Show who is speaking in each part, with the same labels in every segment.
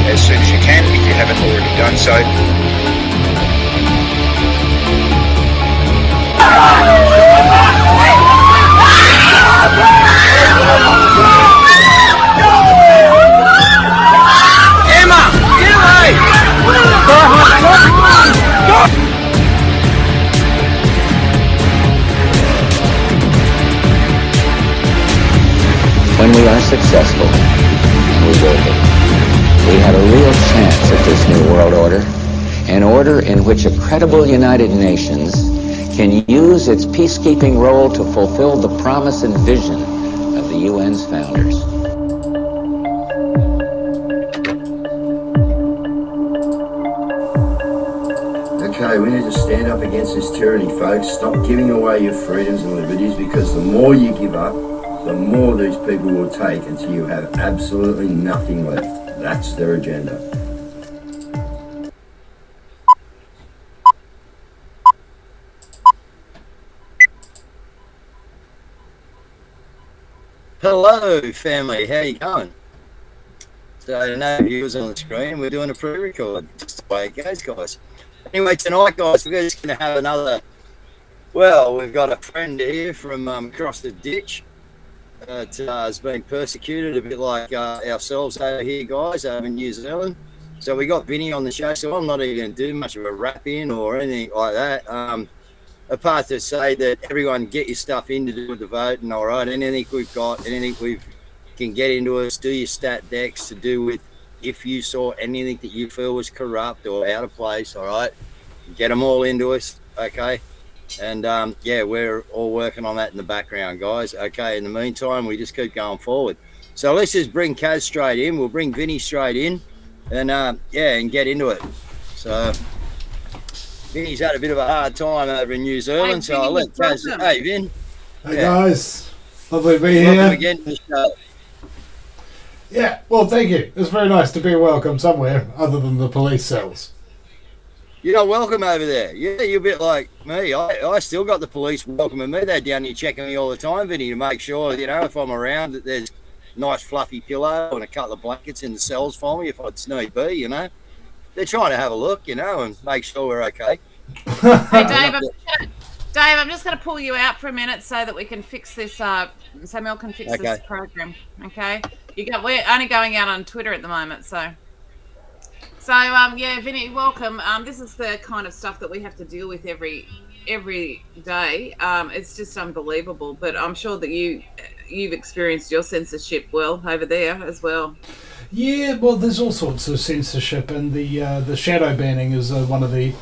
Speaker 1: as soon as you can if you haven't already done so.
Speaker 2: Emma, get away!
Speaker 3: When we are successful, we will be. We have a real chance at this new world order, an order in which a credible United Nations can use its peacekeeping role to fulfill the promise and vision of the UN's founders.
Speaker 4: Okay, we need to stand up against this tyranny, folks. Stop giving away your freedoms and liberties, because the more you give up, the more these people will take until you have absolutely nothing left. That's their agenda.
Speaker 2: Hello, family. How you going? So, no viewers on the screen. We're doing a pre-record. Just the way it goes, guys. Anyway, tonight, guys, we're just going to have another... Well, we've got a friend here from across the ditch that has been persecuted, a bit like ourselves over here, guys, over in New Zealand. So we got Vinny on the show, so I'm not even going to do much of a rap-in or anything like that. Apart to say that everyone get your stuff in to do with the voting, all right? Anything we've got, anything we can get into us, do your stat decks to do with if you saw anything that you feel was corrupt or out of place, all right? Get them all into us, okay? And, yeah, we're all working on that in the background, guys. Okay, in the meantime, we just keep going forward. So let's just bring Kaz straight in. We'll bring Vinny straight in and, yeah, and get into it. So... Vinny's had a bit of a hard time over in New Zealand, so I'll let Kaz. Hey, Vin.
Speaker 5: Hey, guys. Lovely to be here.
Speaker 2: Welcome again to the show.
Speaker 5: Yeah, well, thank you. It's very nice to be welcome somewhere other than the police cells.
Speaker 2: You're not welcome over there. Yeah, you're a bit like me. I still got the police welcoming me. They're down here checking me all the time, Vinny, to make sure, you know, if I'm around, that there's a nice fluffy pillow and a couple of blankets in the cells for me if I'd need be, you know. They're trying to have a look, you know, and make sure we're okay.
Speaker 6: Hey, Dave, I'm just going to pull you out for a minute so that we can fix this, so Mel can fix this program, okay? We're only going out on Twitter at the moment, so yeah, Vinny, welcome. This is the kind of stuff that we have to deal with every day. It's just unbelievable, but I'm sure that you've experienced your censorship well over there as well.
Speaker 5: Yeah, well, there's all sorts of censorship, and the shadow banning is one of the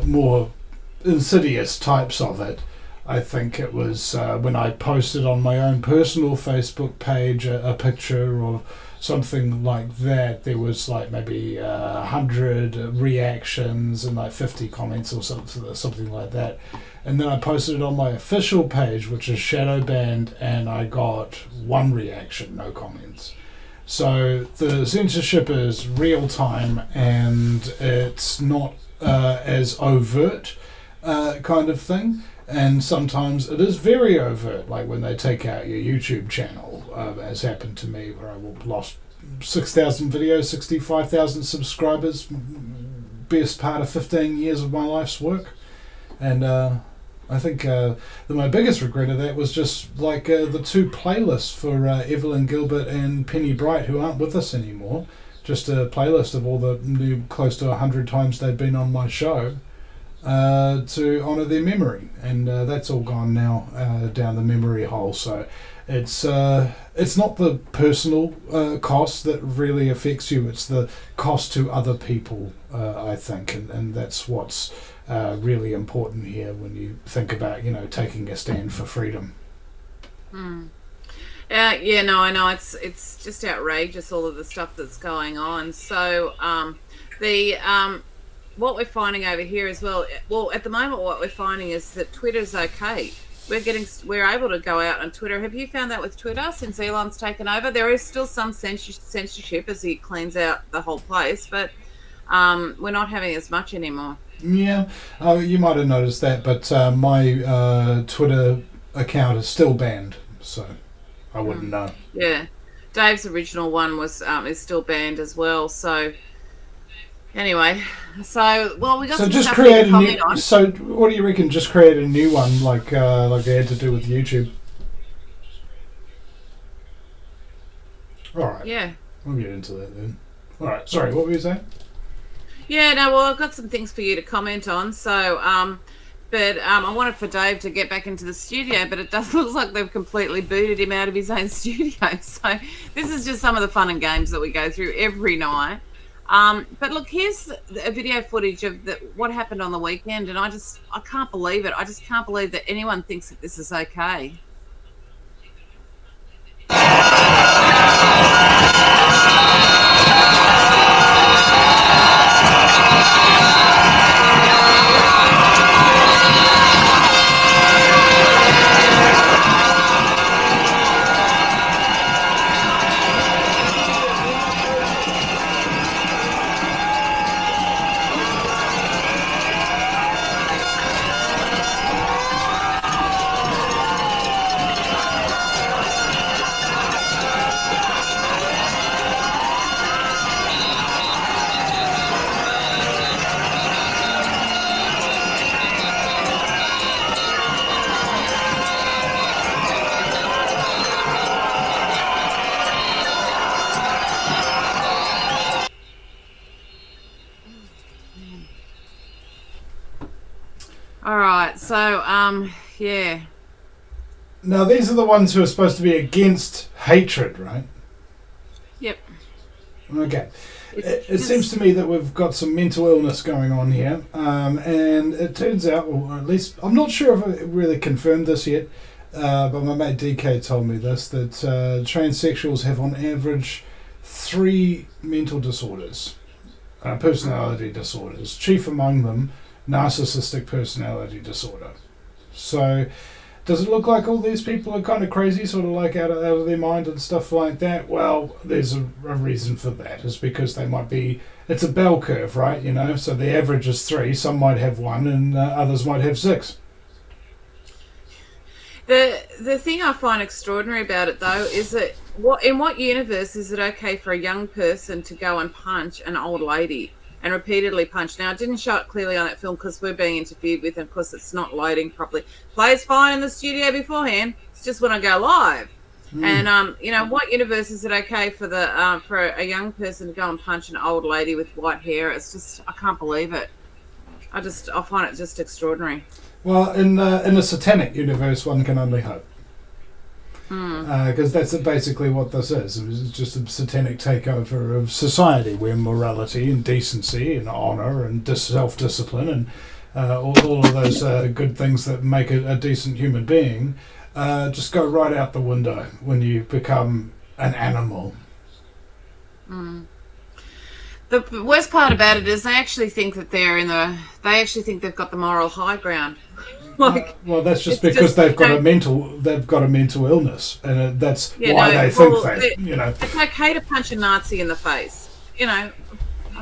Speaker 5: more insidious types of it. I think it was when I posted on my own personal Facebook page a picture or something like that, there was like maybe 100 reactions and like 50 comments or something like that. And then I posted it on my official page, which is shadow banned, and I got 1 reaction, no comments. So the censorship is real time, and it's not as overt kind of thing. And sometimes it is very overt, like when they take out your YouTube channel, as happened to me, where I lost 6,000 videos, 65,000 subscribers, best part of 15 years of my life's work. And I think my biggest regret of that was just like the 2 playlists for Evelyn Gilbert and Penny Bright, who aren't with us anymore. Just a playlist of all the new close to 100 times they've been on my show to honour their memory. And that's all gone now down the memory hole. So it's not the personal cost that really affects you, it's the cost to other people, I think. And that's what's really important here when you think about, taking a stand for freedom.
Speaker 6: Yeah, no, I know it's just outrageous, all of the stuff that's going on. So what we're finding over here as well, at the moment what we're finding is that Twitter's okay. We're able to go out on Twitter. Have you found that with Twitter since Elon's taken over? There is still some censorship as he cleans out the whole place, but we're not having as much anymore.
Speaker 5: Yeah, you might have noticed that, but my Twitter account is still banned, so I wouldn't know.
Speaker 6: Yeah. Dave's original one was is still banned as well. So anyway, so well, we got
Speaker 5: So
Speaker 6: some
Speaker 5: just
Speaker 6: stuff
Speaker 5: create
Speaker 6: to
Speaker 5: a
Speaker 6: comment
Speaker 5: new.
Speaker 6: on.
Speaker 5: So what do you reckon? Just create a new one, like they had to do with YouTube. All right.
Speaker 6: Yeah.
Speaker 5: We'll get into that then. All right. Sorry, what were you saying?
Speaker 6: Yeah, no, well, I've got some things for you to comment on. So, but I wanted for Dave to get back into the studio, but it does look like they've completely booted him out of his own studio. So this is just some of the fun and games that we go through every night. But look, here's a video footage of what happened on the weekend, and I can't believe it. I just can't believe that anyone thinks that this is okay. All right, so yeah.
Speaker 5: Now these are the ones who are supposed to be against hatred, right?
Speaker 6: Yep.
Speaker 5: Okay. It seems to me that we've got some mental illness going on here, and it turns out, or at least I'm not sure if I really confirmed this yet, but my mate DK told me this, that transsexuals have on average 3 mental disorders, personality disorders, chief among them narcissistic personality disorder. So does it look like all these people are kind of crazy, sort of like out of their mind and stuff like that? Well, there's a reason for that. It's because they might be, it's a bell curve, right? You know, so the average is 3, some might have 1 and others might have 6.
Speaker 6: The thing I find extraordinary about it, though, is that in what universe is it okay for a young person to go and punch an old lady and repeatedly punch? Now, I didn't show it clearly on that film because we're being interviewed with, and of course it's not loading properly. Plays fine in the studio beforehand. It's just when I go live. And you know, what universe is it okay for for a young person to go and punch an old lady with white hair? It's just, I can't believe it. I find it just extraordinary.
Speaker 5: Well, in a satanic universe, one can only hope. Because that's basically what this is. It's just a satanic takeover of society where morality and decency and honour and self-discipline and all of those good things that make a decent human being just go right out the window when you become an animal.
Speaker 6: The worst part about it is they actually think that they actually think they've got the moral high ground. Like,
Speaker 5: well, that's just because they've got a mental illness, and that's why they think that. You know,
Speaker 6: it's okay to punch a Nazi in the face. You know,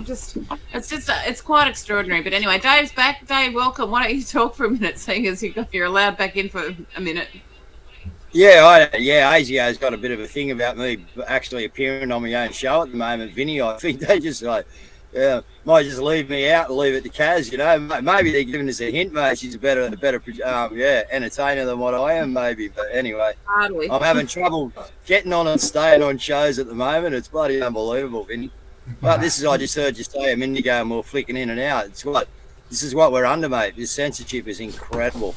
Speaker 6: it's quite extraordinary. But anyway, Dave's back. Dave, welcome. Why don't you talk for a minute, seeing as you're allowed back in for a minute.
Speaker 2: Yeah, ASIO's got a bit of a thing about me actually appearing on my own show at the moment, Vinny. I think they just might just leave me out and leave it to Kaz, you know. Maybe they're giving us a hint, mate. She's a better entertainer than what I am, maybe. But anyway,
Speaker 6: Hardly.
Speaker 2: I'm having trouble getting on and staying on shows at the moment. It's bloody unbelievable, Vinny. But I just heard you say a minute ago, and we're flicking in and out. This is what we're under, mate. This censorship is incredible,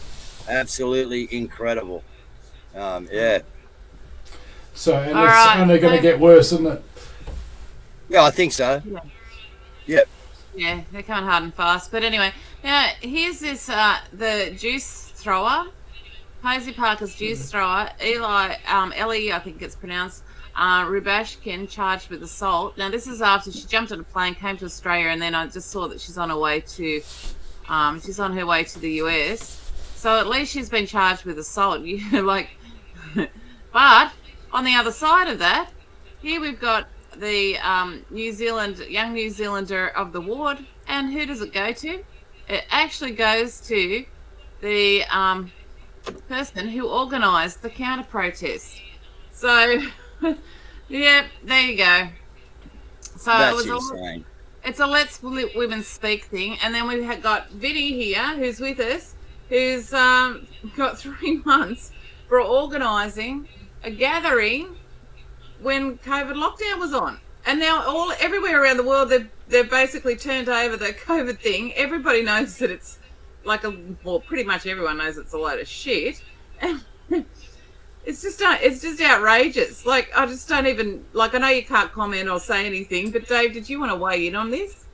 Speaker 2: absolutely incredible. Yeah.
Speaker 5: So it's only going to get worse, isn't it?
Speaker 2: Yeah, I think so.
Speaker 6: Yeah.
Speaker 2: Yep.
Speaker 6: Yeah, they're coming hard and fast. But anyway, now here's this the juice thrower, Posey Parker's juice thrower, Ellie, I think it's pronounced, Rubashkin, charged with assault. Now this is after she jumped on a plane, came to Australia, and then I just saw that she's on her way to the US. So at least she's been charged with assault. But on the other side of that, here we've got the young New Zealander of the ward, and who does it go to? It actually goes to the person who organised the counter protest. So Yeah, there you go. So it
Speaker 2: That's
Speaker 6: was
Speaker 2: insane.
Speaker 6: it's a Let's Women Speak thing, and then we've got Vinny here, who's with us, who's got 3 months for organising a gathering when COVID lockdown was on, and now everywhere around the world they've basically turned over the COVID thing. Everybody knows that it's pretty much everyone knows it's a load of shit, and it's just outrageous. Like, I just don't even, like, I know you can't comment or say anything, but Dave, did you want to weigh in on this?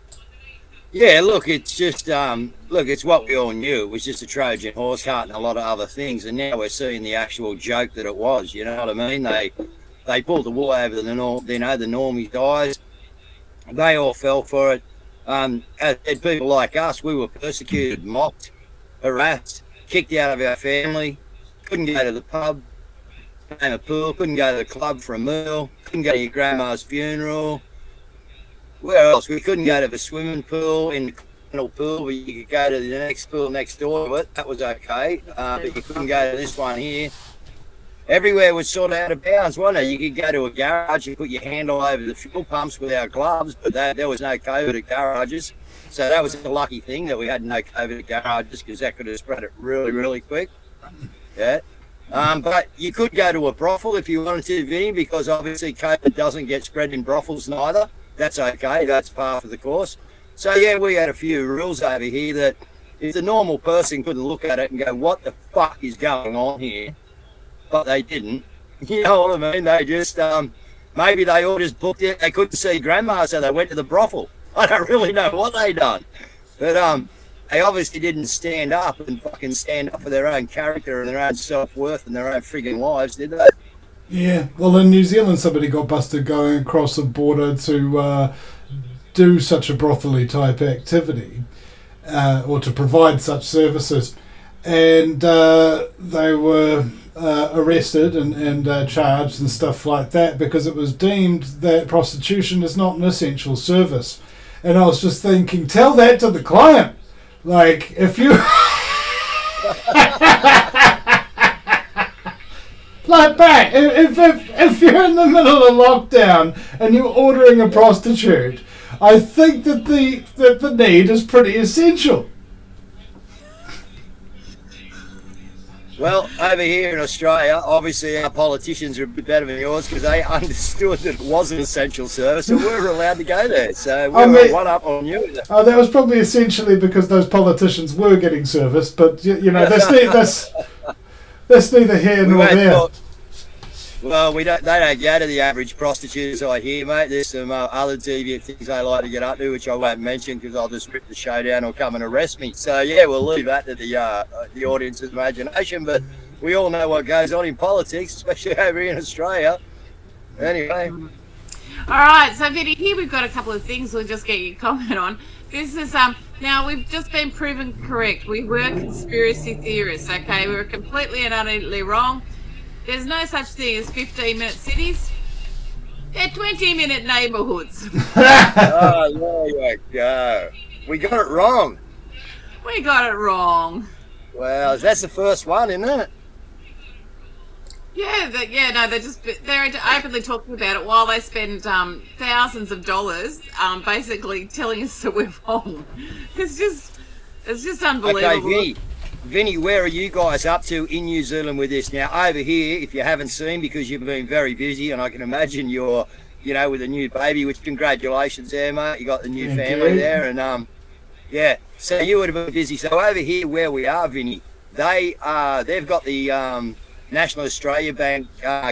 Speaker 2: Yeah, look, it's just it's what we all knew. It was just a Trojan horse cart and a lot of other things, and now we're seeing the actual joke that it was. You know what I mean? They pulled the wool over the normies' eyes. They all fell for it. And people like us, we were persecuted, mocked, harassed, kicked out of our family, couldn't go to the pub, a pool, couldn't go to the club for a meal, couldn't go to your grandma's funeral. Where else? We couldn't go to the swimming pool in the communal pool, but you could go to the next pool next door to it. That was okay, but you couldn't go to this one here. Everywhere was sort of out of bounds, wasn't it? You could go to a garage and put your hand all over the fuel pumps without gloves, but there was no COVID at garages. So that was a lucky thing that we had no COVID at garages, because that could have spread it really, really quick. Yeah. But you could go to a brothel if you wanted to, Vinny, because obviously COVID doesn't get spread in brothels neither. That's okay. That's par for the course. So, yeah, we had a few rules over here that if the normal person couldn't look at it and go, what the fuck is going on here? But they didn't. You know what I mean? They just, maybe they all just booked it. They couldn't see grandma, so they went to the brothel. I don't really know what they done. But they obviously didn't stand up and fucking stand up for their own character and their own self-worth and their own frigging lives, did they?
Speaker 5: Yeah, well, in New Zealand, somebody got busted going across the border to do such a brothely type activity, or to provide such services, and they were arrested and charged and stuff like that, because it was deemed that prostitution is not an essential service. And I was just thinking, tell that to the client. Like, if you... Like, back, if you're in the middle of lockdown and you're ordering a prostitute, I think that the need is pretty essential.
Speaker 2: Well, over here in Australia, obviously our politicians are a bit better than yours, because they understood that it was an essential service, and we were allowed to go there. So we're one up on you.
Speaker 5: Oh, that was probably essentially because those politicians were getting service, but you know, that's neither here nor there.
Speaker 2: Well, they don't go to the average prostitutes, I hear, mate. There's some other deviant things they like to get up to, which I won't mention because I'll just rip the show down or come and arrest me. So, yeah, we'll leave that to the audience's imagination. But we all know what goes on in politics, especially over here in Australia. Anyway.
Speaker 6: All right, so Vinny, here we've got a couple of things we'll just get your comment on. This is now we've just been proven correct. We were conspiracy theorists, okay? We were completely and utterly wrong. There's no such thing as 15-minute cities. They're 20-minute neighbourhoods.
Speaker 2: Oh, there you go. We got it wrong.
Speaker 6: We got it wrong.
Speaker 2: Well, that's the first one, isn't it?
Speaker 6: Yeah, they're openly talking about it while they spend thousands of dollars basically telling us that we're wrong. It's just unbelievable.
Speaker 2: Okay, Vinny, where are you guys up to in New Zealand with this? Now, over here, if you haven't seen, because you've been very busy, and I can imagine you're, with a new baby, which congratulations there, mate. You got the new family there, and yeah, so you would have been busy. So over here where we are, Vinny, they've got the National Australia Bank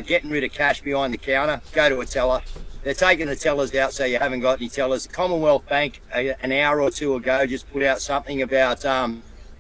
Speaker 2: getting rid of cash behind the counter. Go to a teller. They're taking the tellers out, so you haven't got any tellers. The Commonwealth Bank, an hour or two ago, just put out something about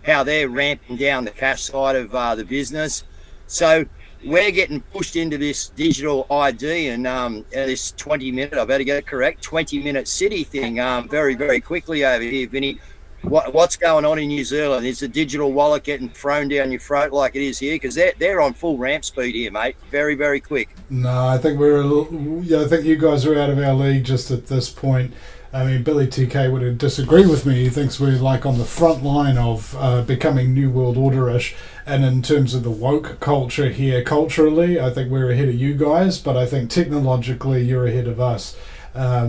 Speaker 2: how they're ramping down the cash side of the business. So we're getting pushed into this digital ID and this 20-minute, I better get it correct, 20-minute city thing very, very quickly over here, Vinny. what's going on in New Zealand? Is the digital wallet getting thrown down your throat like it is here? Because they're on full ramp speed here, mate. Very, very quick.
Speaker 5: No, I think I think you guys are out of our league just at this point. I mean, Billy TK would disagree with me. He thinks we're like on the front line of becoming New World Order-ish. And in terms of the woke culture here, culturally, I think we're ahead of you guys. But I think technologically, you're ahead of us.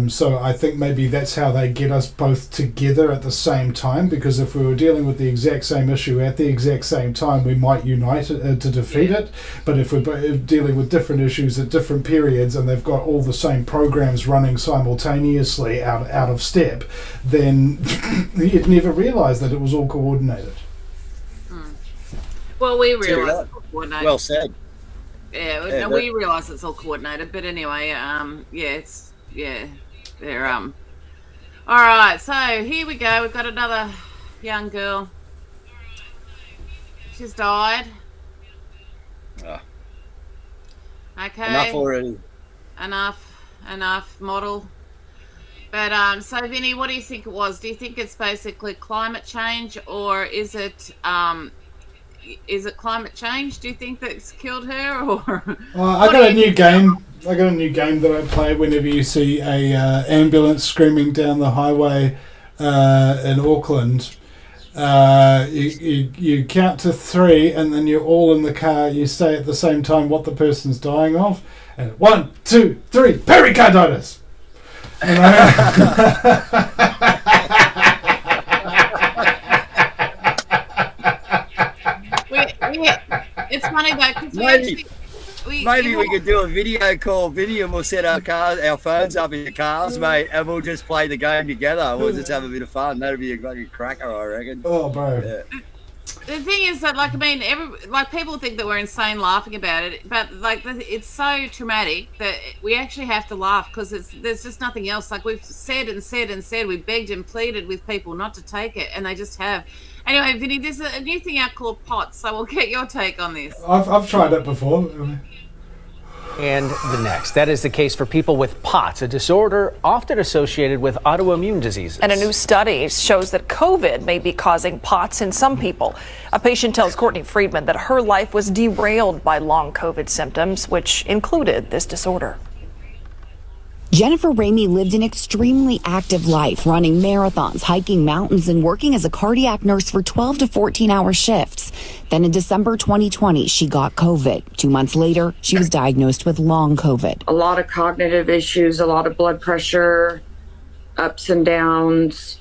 Speaker 5: So I think maybe that's how they get us both together at the same time, because if we were dealing with the exact same issue at the exact same time, we might unite to defeat it. But if we're dealing with different issues at different periods and they've got all the same programs running simultaneously out of step, then you'd never realise that it was all coordinated.
Speaker 6: Well, we realise it's all coordinated.
Speaker 2: Well said.
Speaker 6: Yeah, we realise it's all coordinated. But anyway, they're all right, so here we go. We've got another young girl. She's died.
Speaker 2: Oh.
Speaker 6: Okay.
Speaker 2: Enough already.
Speaker 6: Enough model. But so Vinny, what do you think it was? Do you think it's basically climate change, or is it climate change? Do you think that's killed her, or?
Speaker 5: I got a new game. I got a new game that I play whenever you see a ambulance screaming down the highway in Auckland. You count to 3, and then you're all in the car. You say at the same time what the person's dying of, and 1, 2, 3, pericarditis.
Speaker 6: It's funny though, because
Speaker 2: maybe we could do a video call, Vinny, and we'll set our phones up in the cars, mate, and we'll just play the game together. We'll just have a bit of fun. That'd be a fucking cracker, I reckon.
Speaker 5: Oh, bro.
Speaker 2: Yeah.
Speaker 6: The thing is that, people think that we're insane laughing about it, but it's so traumatic that we actually have to laugh, because there's just nothing else. Like, we've said, we begged and pleaded with people not to take it, and they just have. Anyway, Vinny, there's a new thing out called POTS, so we'll get your take on this.
Speaker 5: I've tried it before.
Speaker 7: And the next. That is the case for people with POTS, a disorder often associated with autoimmune diseases.
Speaker 8: And a new study shows that COVID may be causing POTS in some people. A patient tells Courtney Friedman that her life was derailed by long COVID symptoms, which included this disorder.
Speaker 9: Jennifer Ramey lived an extremely active life, running marathons, hiking mountains, and working as a cardiac nurse for 12 to 14-hour shifts. Then in December 2020, she got COVID. 2 months later, she was diagnosed with long COVID.
Speaker 10: A lot of cognitive issues, a lot of blood pressure, ups and downs,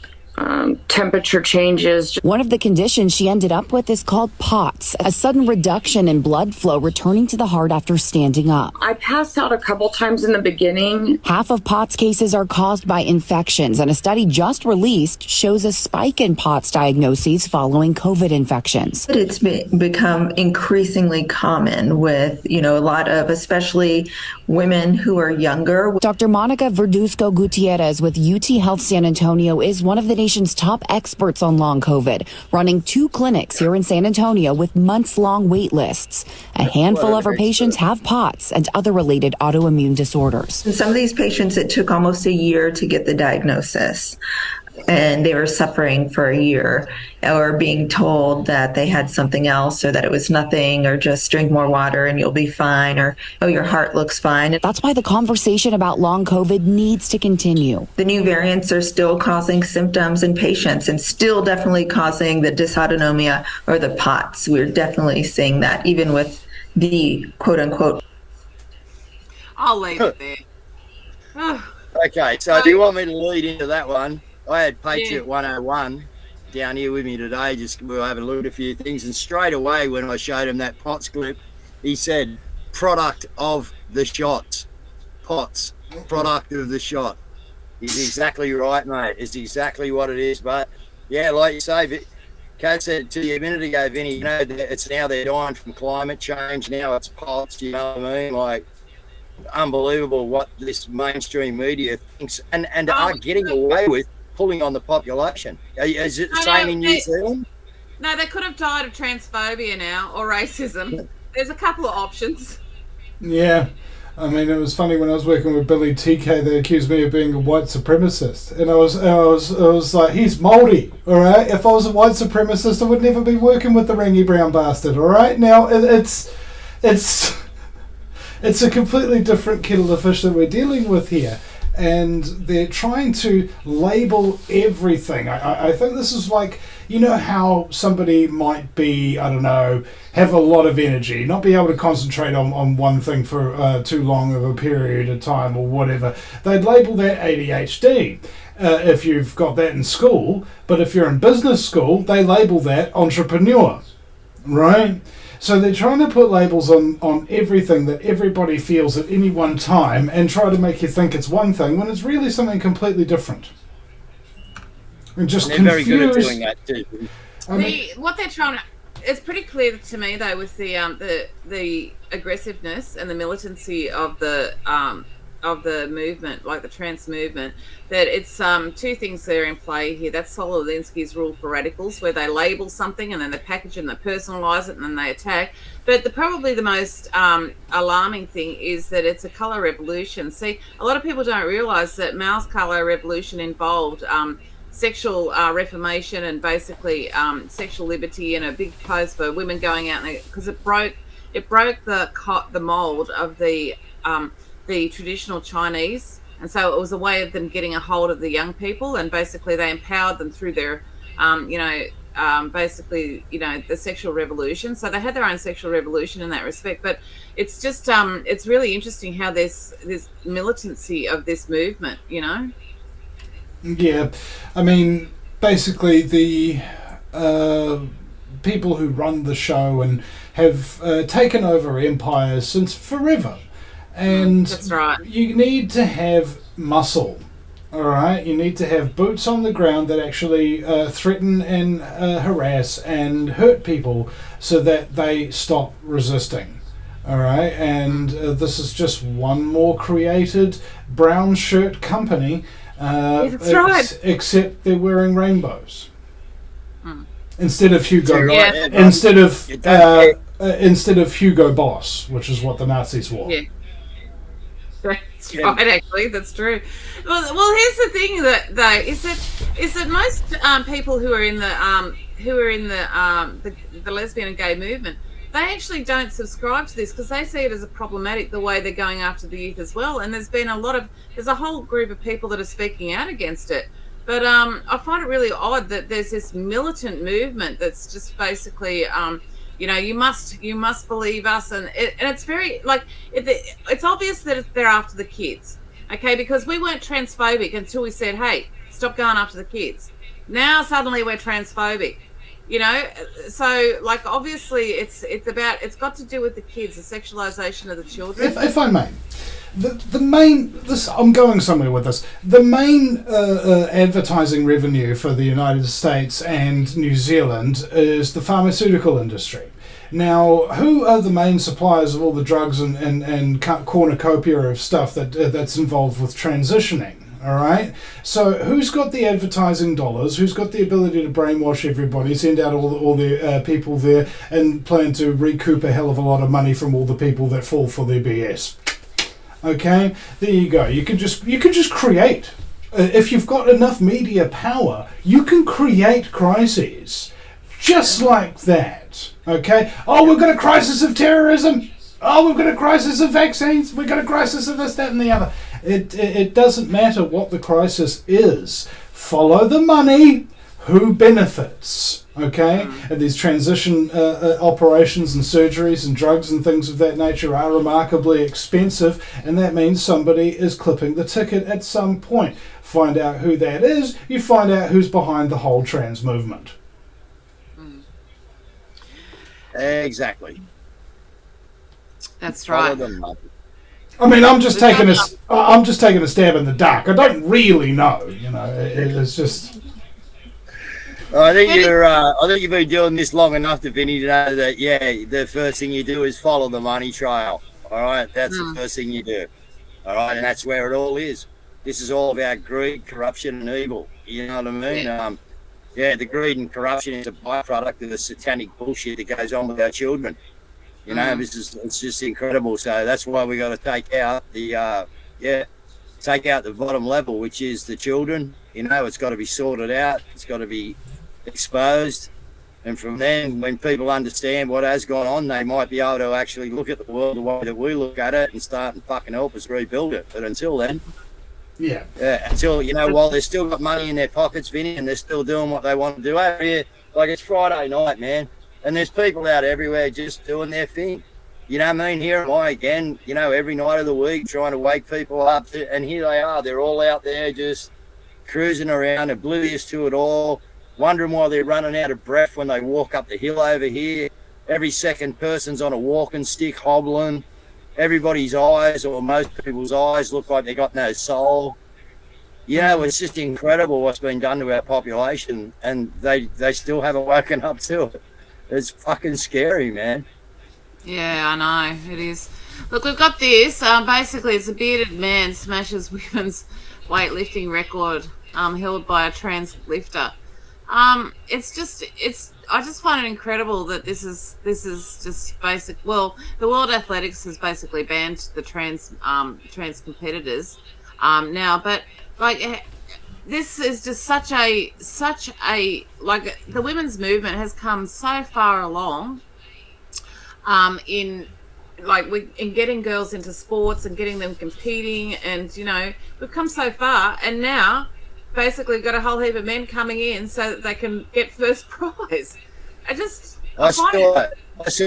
Speaker 10: temperature changes.
Speaker 9: One of the conditions she ended up with is called POTS, a sudden reduction in blood flow returning to the heart after standing up.
Speaker 10: I passed out a couple times in the beginning.
Speaker 9: Half of POTS cases are caused by infections, and a study just released shows a spike in POTS diagnoses following COVID infections.
Speaker 11: It's become increasingly common with, a lot of especially women who are younger.
Speaker 9: Dr. Monica Verduzco Gutierrez with UT Health San Antonio is one of the nation's top experts on long COVID, running 2 clinics here in San Antonio with months-long wait lists. A handful of her patients have POTS and other related autoimmune disorders.
Speaker 11: In some of these patients, it took almost a year to get the diagnosis, and they were suffering for a year, or being told that they had something else, or that it was nothing, or just drink more water and you'll be fine, or, oh, your heart looks fine.
Speaker 9: That's why the conversation about long COVID needs to continue.
Speaker 11: The new variants are still causing symptoms in patients, and still definitely causing the dysautonomia or the POTS. We're definitely seeing that, even with the quote unquote.
Speaker 6: I'll leave it there.
Speaker 2: Okay, so do you want me to lead into that one? I had Patriot 101 down here with me today. We were having a look at a few things, and straight away when I showed him that POTS clip, he said, product of the shots. POTS, product of the shot. He's exactly right, mate. It's exactly what it is. But, yeah, like you say, Kate said to you a minute ago, Vinny, it's now they're dying from climate change. Now it's POTS, you know what I mean? Like, unbelievable what this mainstream media thinks and are getting away with. Pulling on the population. Is it the same in New Zealand?
Speaker 6: No, they could have died of transphobia now, or racism. There's a couple of options.
Speaker 5: Yeah. I mean, it was funny when I was working with Billy TK. They accused me of being a white supremacist, and I was like, he's Māori, all right. If I was a white supremacist, I would never be working with the rangy brown bastard, all right. Now it's a completely different kettle of fish that we're dealing with here, and they're trying to label everything. I think this is like, you know how somebody might be, I don't know, have a lot of energy, not be able to concentrate on one thing for too long of a period of time or whatever. They'd label that ADHD if you've got that in school, but if you're in business school, they label that entrepreneur, right? So they're trying to put labels on everything that everybody feels at any one time and try to make you think it's one thing when it's really something completely different. And just
Speaker 2: they're very good at doing that too.
Speaker 6: What they're trying to, it's pretty clear to me though, with the aggressiveness and the militancy of the movement, like the trans movement, that it's two things that are in play here. That's Saul Alinsky's rule for radicals, where they label something and then they package it and they personalise it and then they attack. But probably the most alarming thing is that it's a colour revolution. See, a lot of people don't realise that Mao's colour revolution involved sexual reformation and basically sexual liberty, and a big pose for women going out, because it broke the mold of the traditional Chinese, and so it was a way of them getting a hold of the young people, and basically they empowered them through their the sexual revolution. So they had their own sexual revolution in that respect. But it's just it's really interesting how there's this militancy of this movement, you know.
Speaker 5: Yeah, I mean, basically the people who run the show and have taken over empires since forever, and
Speaker 6: that's right.
Speaker 5: You need to have muscle, all right? You need to have boots on the ground that actually threaten and harass and hurt people so that they stop resisting. All right, and this is just one more created brown shirt company.
Speaker 6: That's right.
Speaker 5: Except they're wearing rainbows instead of Hugo.
Speaker 6: Yeah.
Speaker 5: Instead of Hugo Boss, which is what the Nazis wore.
Speaker 6: Yeah, that's right. Actually, that's true. Well, here's the thing though is that most people who are in the lesbian and gay movement, they actually don't subscribe to this because they see it as a problematic, the way they're going after the youth as well. And there's a whole group of people that are speaking out against it. But I find it really odd that there's this militant movement that's just basically, you must believe us, and it's very it's obvious that they're after the kids, okay? Because we weren't transphobic until we said, hey, stop going after the kids. Now suddenly we're transphobic. You know, so like obviously it's got to do with the kids, the sexualization of the children.
Speaker 5: If I may, I'm going somewhere with this. The main advertising revenue for the United States and New Zealand is the pharmaceutical industry. Now, who are the main suppliers of all the drugs and cornucopia of stuff that's involved with transitioning? All right. So who's got the advertising dollars? Who's got the ability to brainwash everybody, send out all the people there, and plan to recoup a hell of a lot of money from all the people that fall for their BS? Okay, there you go. You can just create. If you've got enough media power, you can create crises just like that. Okay. Oh, we've got a crisis of terrorism. Oh, we've got a crisis of vaccines. We've got a crisis of this, that, and the other. It doesn't matter what the crisis is. Follow the money. Who benefits? Okay? And these transition operations and surgeries and drugs and things of that nature are remarkably expensive, and that means somebody is clipping the ticket at some point. Find out who that is. You find out who's behind the whole trans movement.
Speaker 2: Exactly.
Speaker 6: That's right.
Speaker 5: I mean, I'm just taking a stab in the dark. I don't really know, you know. It's just.
Speaker 2: I think you've been doing this long enough, Vinny, to know that the first thing you do is follow the money trail. All right, that's the first thing you do. All right, and that's where it all is. This is all about greed, corruption, and evil. You know what I mean? The greed and corruption is a byproduct of the satanic bullshit that goes on with our children. You know, it's just incredible. So that's why we got to take out the bottom level, which is the children. You know, it's got to be sorted out. It's got to be exposed. And from then, when people understand what has gone on, they might be able to actually look at the world the way that we look at it and start and fucking help us rebuild it. But until then, until, you know, while they've still got money in their pockets, Vinny, and they're still doing what they want to do over here, like it's Friday night, man, and there's people out everywhere just doing their thing. You know what I mean? Here am I again, you know, every night of the week trying to wake people up, and here they are. They're all out there just cruising around, oblivious to it all, wondering why they're running out of breath when they walk up the hill over here. Every second person's on a walking stick hobbling. Everybody's eyes, or most people's eyes, look like they got no soul. You know, it's just incredible what's been done to our population, and they still haven't woken up to it. It's fucking scary, man.
Speaker 6: Yeah, I know, it is. Look, we've got this. Basically, it's a bearded man smashes women's weightlifting record held by a trans lifter. I just find it incredible that this is just basic. Well, the World Athletics has basically banned the trans competitors now, but like this is just such a like the women's movement has come so far along in getting girls into sports and getting them competing, and you know, we've come so far, and now basically got a whole heap of men coming in so that they can get first prize. I saw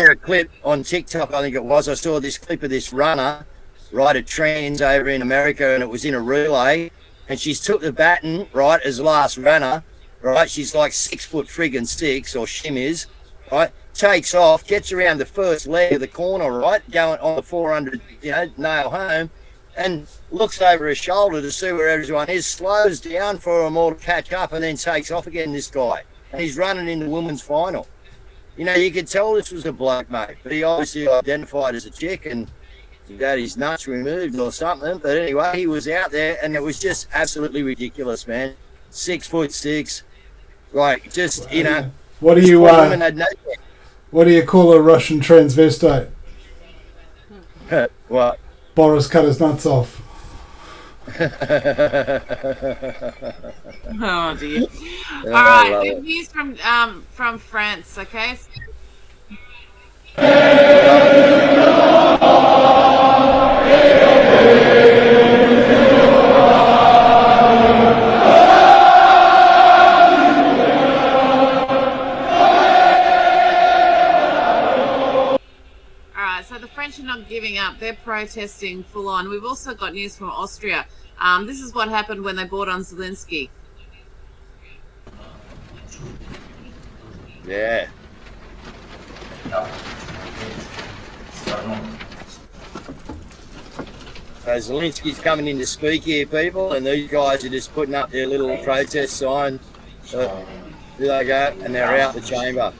Speaker 6: a clip on TikTok, I think it was. I saw this clip of this runner ride a trans over in America, and it was in a relay, and she's took the baton, right, as last runner, right? She's like 6'6" or shim is, right? Takes off, gets around the first leg of the corner, right, going on the 400, you know, nail home, and looks over his shoulder to see where everyone is, slows down for them all to catch up, and then takes off again, this guy. And he's running in the women's final. You know, you could tell this was a bloke, mate, but he obviously identified as a chick and got his nuts removed or something. But anyway, he was out there, and it was just absolutely ridiculous, man. 6'6", like, just, you know.
Speaker 5: What do you call a Russian transvestite?
Speaker 2: What?
Speaker 5: Boris cut his nuts off.
Speaker 6: Oh dear. All right, news from France, okay? So the French are not giving up. They're protesting full on. We've also got news from Austria. This is what happened when they brought on Zelensky.
Speaker 2: Yeah. So Zelensky's coming in to speak here, people, and these guys are just putting up their little protest sign. Here they go, and they're out the chamber.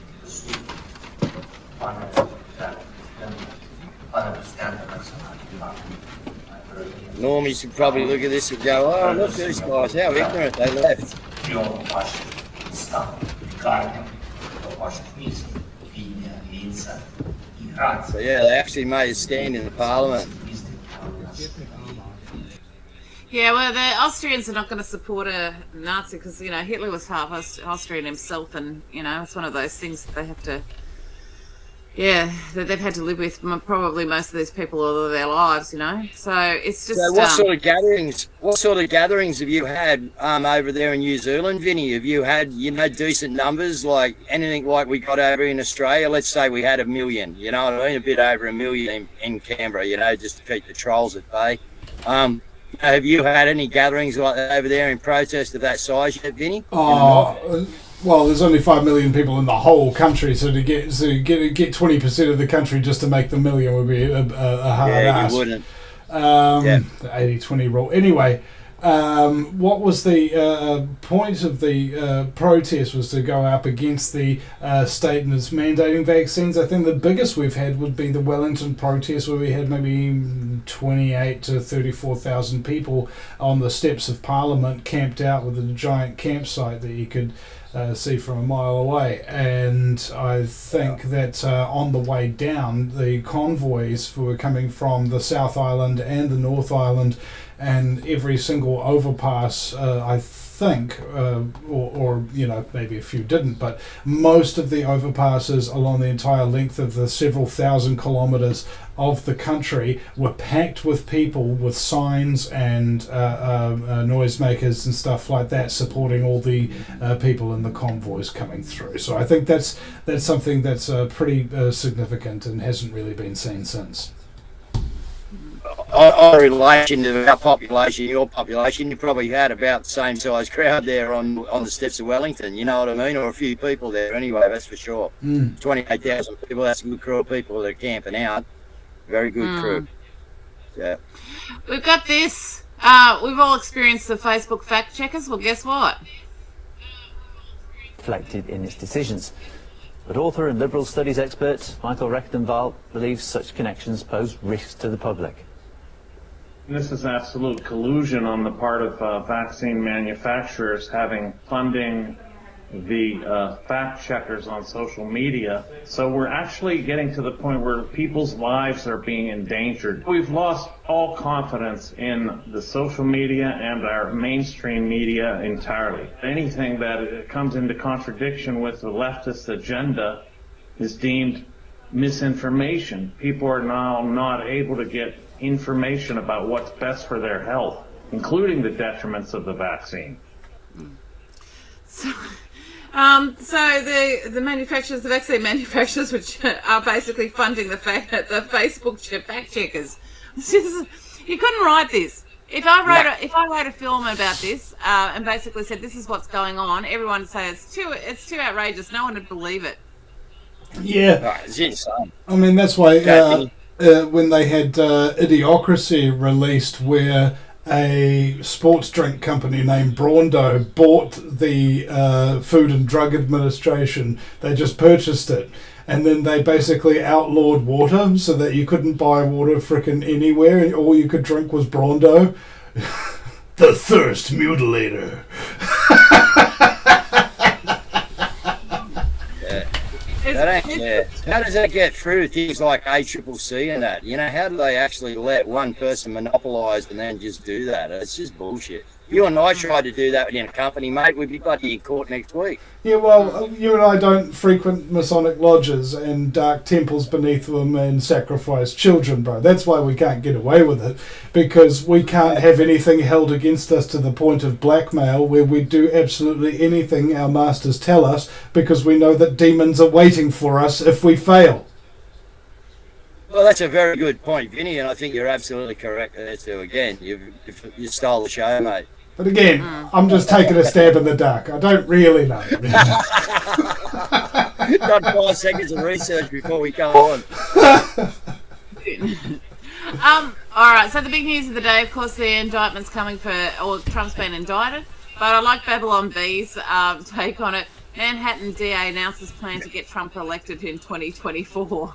Speaker 2: Normies should probably look at this and go, oh, look at these guys, how ignorant they left. So yeah, they actually made a stand in the parliament.
Speaker 6: Yeah, well, the Austrians are not going to support a Nazi because, you know, Hitler was half Austrian himself, and, you know, it's one of those things that they have to, that they've had to live with probably most of these people all of their lives, you know. So it's just.
Speaker 2: So what sort of gatherings have you had over there in New Zealand, Vinny? Have you had, you know, decent numbers, like anything like we got over in Australia? Let's say we had 1 million, you know what I mean? A bit over 1 million in Canberra, you know, just to keep the trolls at bay. Have you had any gatherings like that over there in protest of that size yet, Vinny?
Speaker 5: Well, there's only 5 million people in the whole country, so to get 20% of the country just to make the million would be a hard ask.
Speaker 2: You wouldn't.
Speaker 5: The 80-20 rule. Anyway, What was the point of the protest was to go up against the state and its mandating vaccines. I think the biggest we've had would be the Wellington protest, where we had maybe 28 to 34,000 people on the steps of Parliament camped out with a giant campsite that you could see from a mile away. And I think that on the way down, the convoys were coming from the South Island and the North Island, and every single overpass, I think, or you know, maybe a few didn't, but most of the overpasses along the entire length of the several thousand kilometres of the country were packed with people with signs and noisemakers and stuff like that, supporting all the people in the convoys coming through. So I think that's something that's pretty significant and hasn't really been seen since.
Speaker 2: On relation to our population, your population, you probably had about the same size crowd there on the steps of Wellington, you know what I mean? Or a few people there anyway, that's for sure. 28,000 people, that's a good crew of people that are camping out. Very good crew. Yeah.
Speaker 6: We've got this. We've all experienced the Facebook fact checkers. Well, guess what?
Speaker 12: Reflected in its decisions. But author and liberal studies expert Michael Rechtenwald believes such connections pose risks to the public.
Speaker 13: This is absolute collusion on the part of vaccine manufacturers having funding the fact checkers on social media. So we're actually getting to the point where people's lives are being endangered. We've lost all confidence in the social media and our mainstream media entirely. Anything that comes into contradiction with the leftist agenda is deemed misinformation. People are now not able to get information about what's best for their health, including the detriments of the vaccine.
Speaker 6: So the manufacturers, the vaccine manufacturers, which are basically funding the Facebook fact checkers. You couldn't write this. If I wrote a film about this and basically said this is what's going on, everyone would say it's too outrageous. No one would believe it.
Speaker 5: Yeah,
Speaker 2: it's insane.
Speaker 5: I mean, that's why when they had Idiocracy released, where a sports drink company named Braundo bought the Food and Drug Administration, they just purchased it, and then they basically outlawed water so that you couldn't buy water frickin' anywhere, and all you could drink was Braundo. The thirst mutilator.
Speaker 2: How does that get through things like ACCC and that? You know, how do they actually let one person monopolise and then just do that? It's just bullshit. You and I tried to do that in a company, mate. We'd be bloody in court next week.
Speaker 5: Yeah, well, you and I don't frequent Masonic lodges and dark temples beneath them and sacrifice children, bro. That's why we can't get away with it, because we can't have anything held against us to the point of blackmail where we do absolutely anything our masters tell us, because we know that demons are waiting for us if we fail.
Speaker 2: Well, that's a very good point, Vinny, and I think you're absolutely correct there too. Again, you stole the show, mate.
Speaker 5: But again, I'm just taking a stab in the dark. I don't really know.
Speaker 2: Got 5 seconds of research before we go on.
Speaker 6: All right, so the big news of the day, of course, the indictment's coming Trump's been indicted. But I like Babylon B's take on it. Manhattan DA announces plan to get Trump elected in 2024.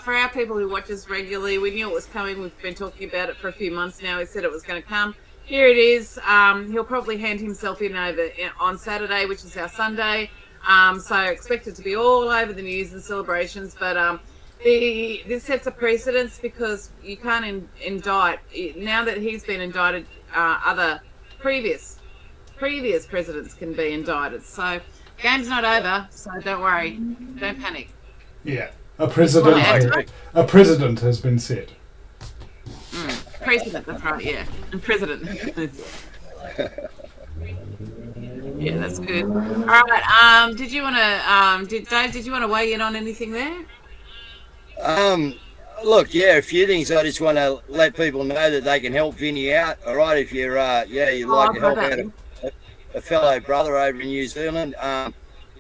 Speaker 6: For our people who watch us regularly, we knew it was coming. We've been talking about it for a few months now. We said it was going to come. Here it is. He'll probably hand himself in on Saturday, which is our Sunday. So expect it to be all over the news and celebrations. But this sets a precedence, because you can't indict. Now that he's been indicted, other previous presidents can be indicted. So game's not over, so don't worry. Don't panic.
Speaker 5: Yeah, a president has been set.
Speaker 6: President, that's right, yeah. And president. Yeah, that's good. All right, did you want to, Dave, did you want to weigh in on anything there?
Speaker 2: Look, yeah, a few things. I just want to let people know that they can help Vinny out, all right, if you'd like to help out a fellow brother over in New Zealand.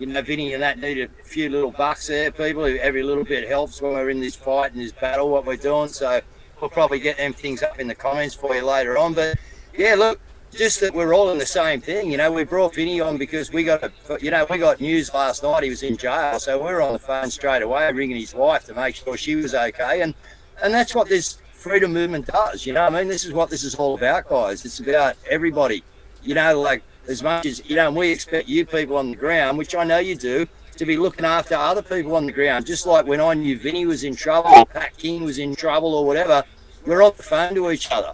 Speaker 2: You know, Vinny and that need a few little bucks there, people. Every little bit helps when we're in this fight and this battle, what we're doing. So we'll probably get them things up in the comments for you later on. But yeah, look, just that we're all in the same thing. You know, we brought Vinny on because we got news last night. He was in jail. So we were on the phone straight away, ringing his wife to make sure she was okay. And that's what this freedom movement does. You know what I mean? This is what this is all about, guys. It's about everybody. You know, like, as much as, you know, we expect you people on the ground, which I know you do, to be looking after other people on the ground. Just like when I knew Vinny was in trouble or Pat King was in trouble or whatever, we're on the phone to each other.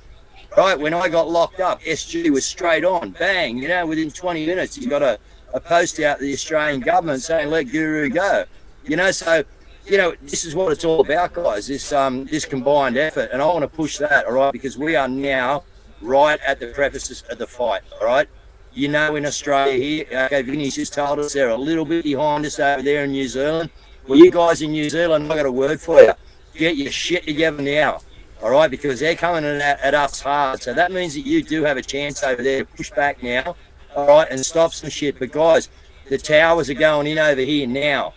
Speaker 2: Right? When I got locked up, SG was straight on, bang, you know, within 20 minutes, he got a post out to the Australian government saying, let Guru go. You know, so, you know, this is what it's all about, guys, this combined effort. And I want to push that, all right, because we are now right at the prefaces of the fight, all right? You know, in Australia here, okay, Vinny's just told us they're a little bit behind us over there in New Zealand. Well, you guys in New Zealand, I've got a word for you. Get your shit together now, all right, because they're coming at us hard. So that means that you do have a chance over there to push back now, all right, and stop some shit. But, guys, the towers are going in over here now,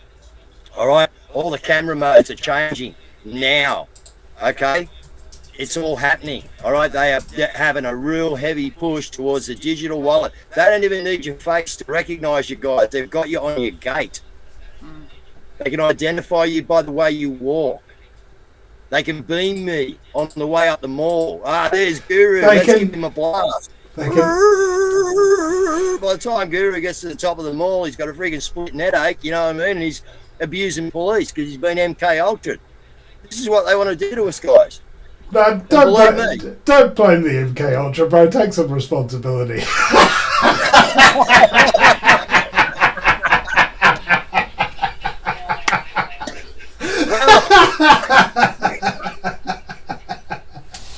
Speaker 2: all right? All the camera modes are changing now, okay? It's all happening, all right? They're having a real heavy push towards the digital wallet. They don't even need your face to recognise you guys. They've got you on your gate. They can identify you by the way you walk. They can beam me on the way up the mall. There's Guru. Let's give him a blast. By the time Guru gets to the top of the mall, he's got a freaking splitting headache, you know what I mean? And he's abusing police because he's been MK Ultra'd. This is what they want to do to us, guys.
Speaker 5: No, don't blame the MK Ultra, bro. Take some responsibility.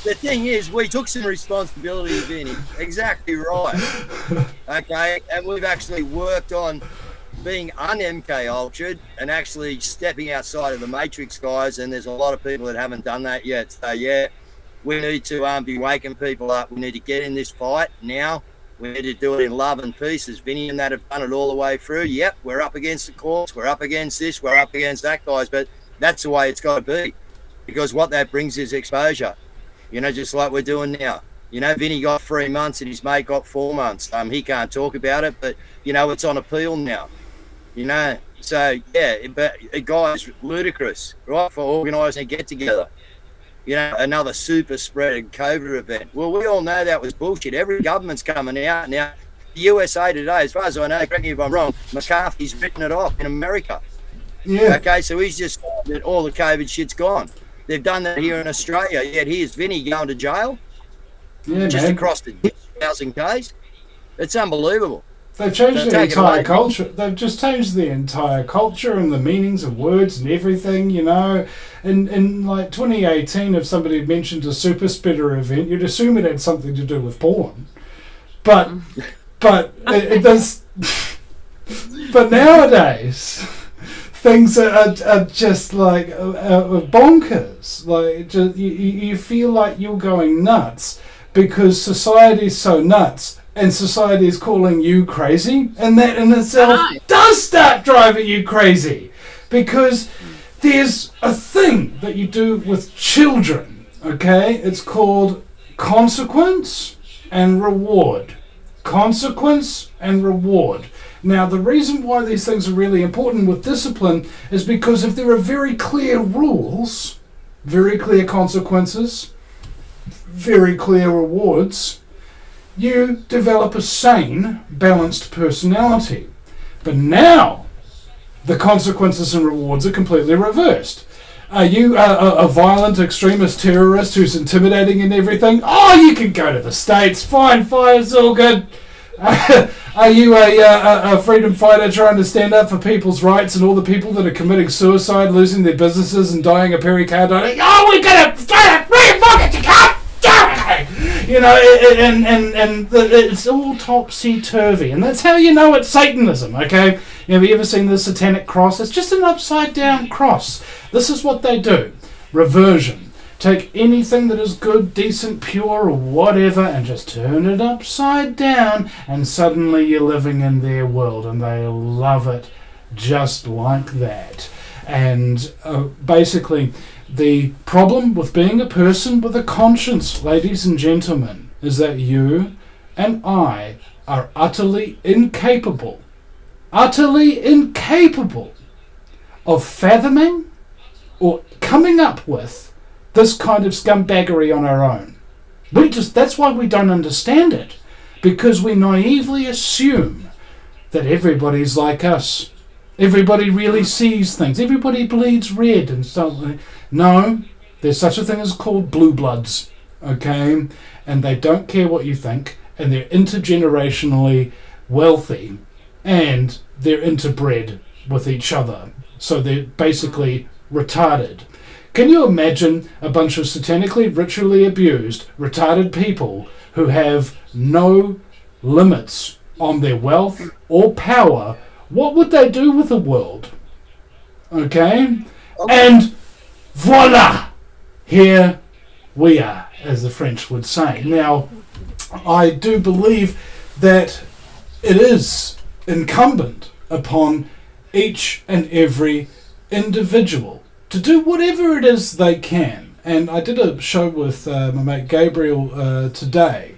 Speaker 2: The thing is, we took some responsibility, Vinny. Exactly right. Okay, and we've actually worked on being un-MK Ultra'd and actually stepping outside of the Matrix, guys, and there's a lot of people that haven't done that yet. So, yeah, we need to be waking people up. We need to get in this fight now. We need to do it in love and peace, as Vinny and that have done it all the way through. Yep, we're up against the courts, we're up against this, we're up against that, guys, but that's the way it's got to be, because what that brings is exposure, you know, just like we're doing now. You know, Vinny got 3 months and his mate got 4 months. He can't talk about it, but, you know, it's on appeal now. You know, so yeah, but guys, ludicrous, right, for organising a get together. You know, another super spread COVID event. Well, we all know that was bullshit. Every government's coming out now. The USA today, as far as I know, correct me if I'm wrong, McCarthy's written it off in America.
Speaker 5: Yeah.
Speaker 2: Okay, so he's just said that all the COVID shit's gone. They've done that here in Australia. Yet here's Vinny going to jail.
Speaker 5: Yeah,
Speaker 2: just
Speaker 5: man.
Speaker 2: Across the 1,000 Ks. It's unbelievable.
Speaker 5: They've changed the entire culture. They've just changed the entire culture and the meanings of words and everything, you know. In like 2018, if somebody had mentioned a super spreader event, you'd assume it had something to do with porn. But it does. But nowadays, things are just like bonkers. Like you feel like you're going nuts because society's so nuts. And society is calling you crazy, and that in itself does start driving you crazy, because there's a thing that you do with children, okay? It's called consequence and reward. Consequence and reward. Now, the reason why these things are really important with discipline is because if there are very clear rules, very clear consequences, very clear rewards, you develop a sane, balanced personality. But now, the consequences and rewards are completely reversed. Are you a violent extremist terrorist who's intimidating and everything? Oh, you can go to the States. Fine, it's all good. Are you a freedom fighter trying to stand up for people's rights and all the people that are committing suicide, losing their businesses and dying of pericarditis? Oh, we're going to free market, you can't! You know, and it's all topsy-turvy, and that's how you know it's Satanism, okay? Have you ever seen the satanic cross? It's just an upside-down cross. This is what they do. Reversion. Take anything that is good, decent, pure, or whatever, and just turn it upside down, and suddenly you're living in their world, and they love it just like that. And basically, the problem with being a person with a conscience, ladies and gentlemen, is that you and I are utterly incapable of fathoming or coming up with this kind of scumbaggery on our own. That's why we don't understand it, because we naively assume that everybody's like us. Everybody really sees things. Everybody bleeds red and stuff. No, there's such a thing as called blue bloods, okay? And they don't care what you think, and they're intergenerationally wealthy, and they're interbred with each other. So they're basically retarded. Can you imagine a bunch of satanically, ritually abused, retarded people who have no limits on their wealth or power? What would they do with the world? Okay? And voila! Here we are, as the French would say. Now, I do believe that it is incumbent upon each and every individual to do whatever it is they can. And I did a show with my mate Gabriel today,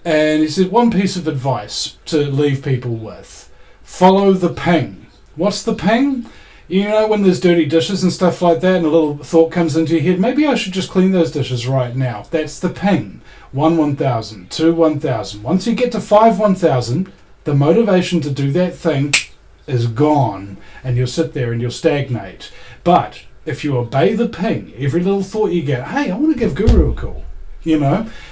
Speaker 5: and he said one piece of advice to leave people with: follow the ping. What's the ping? You know, when there's dirty dishes and stuff like that, and a little thought comes into your head, maybe I should just clean those dishes right now. That's the ping. 1,000, 2 1,000. Once you get to 5 1,000, the motivation to do that thing is gone, and you'll sit there and you'll stagnate. But if you obey the ping, every little thought you get, hey, I want to give Guru a call,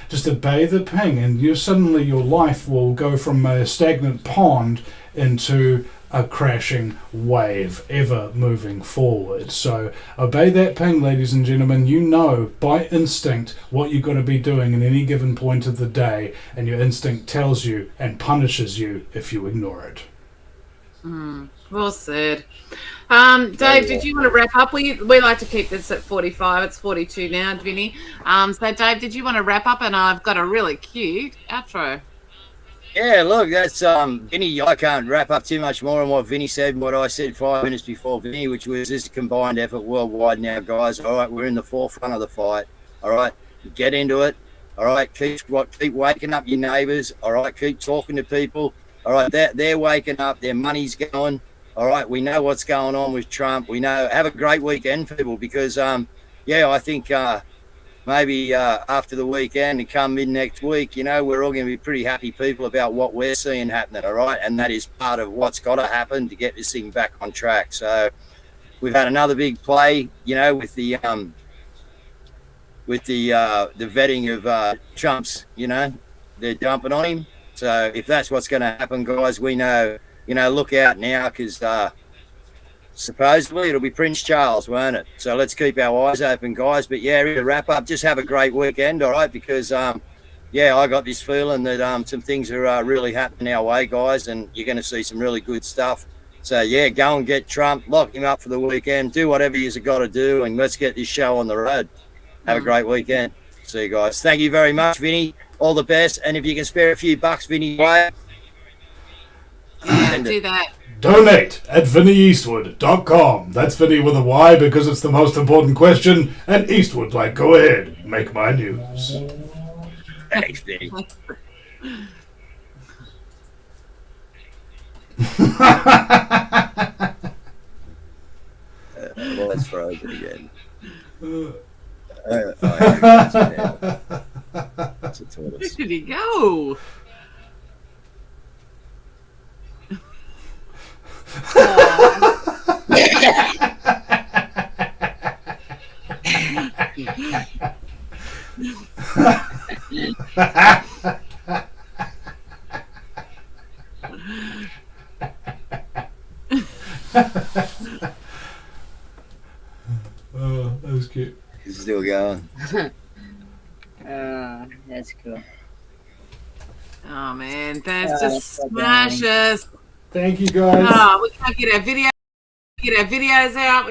Speaker 5: just obey the ping, and suddenly your life will go from a stagnant pond into a crashing wave, ever moving forward. So obey that ping, ladies and gentlemen. You know by instinct what you're going to be doing in any given point of the day, and your instinct tells you and punishes you if you ignore it.
Speaker 6: Well said. Dave, did you want to wrap up? We like to keep this at 45. It's 42 now, Vinny. So Dave, did you want to wrap up? And I've got a really cute outro.
Speaker 2: Yeah, look, that's Vinny. I can't wrap up too much more on what Vinny said and what I said 5 minutes before Vinny, which was this combined effort worldwide now, guys. All right, we're in the forefront of the fight. All right, get into it. All right, keep waking up your neighbours. All right, keep talking to people. All right, they're waking up. Their money's going. All right, we know what's going on with Trump. We know. Have a great weekend, people, because I think maybe after the weekend and come mid next week, we're all going to be pretty happy people about what we're seeing happening. All right, and that is part of what's got to happen to get this thing back on track. So we've had another big play, with the vetting of Trump's. They're dumping on him. So if that's what's going to happen, guys, we know. Look out now, because supposedly it'll be Prince Charles, won't it? So let's keep our eyes open, guys. But yeah, to wrap up, just have a great weekend, all right? Because I got this feeling that some things are really happening our way, guys, and you're going to see some really good stuff. So yeah, go and get Trump, lock him up for the weekend, do whatever you've got to do, and let's get this show on the road. Have a great weekend. See you guys. Thank you very much, Vinny. All the best. And if you can spare a few bucks, Vinny,
Speaker 6: do that.
Speaker 5: Donate at VinnyEastwood.com. That's Vinny with a Y because it's the most important question. And Eastwood, go ahead, make my news.
Speaker 2: Thanks, Vinny. Well, let's throw it again.
Speaker 6: Where did he go?
Speaker 5: Oh, that was cute.
Speaker 2: He's still going.
Speaker 14: That's cool.
Speaker 6: Oh man, that's just smashes.
Speaker 5: Thank you, guys.
Speaker 6: We can't get our videos out.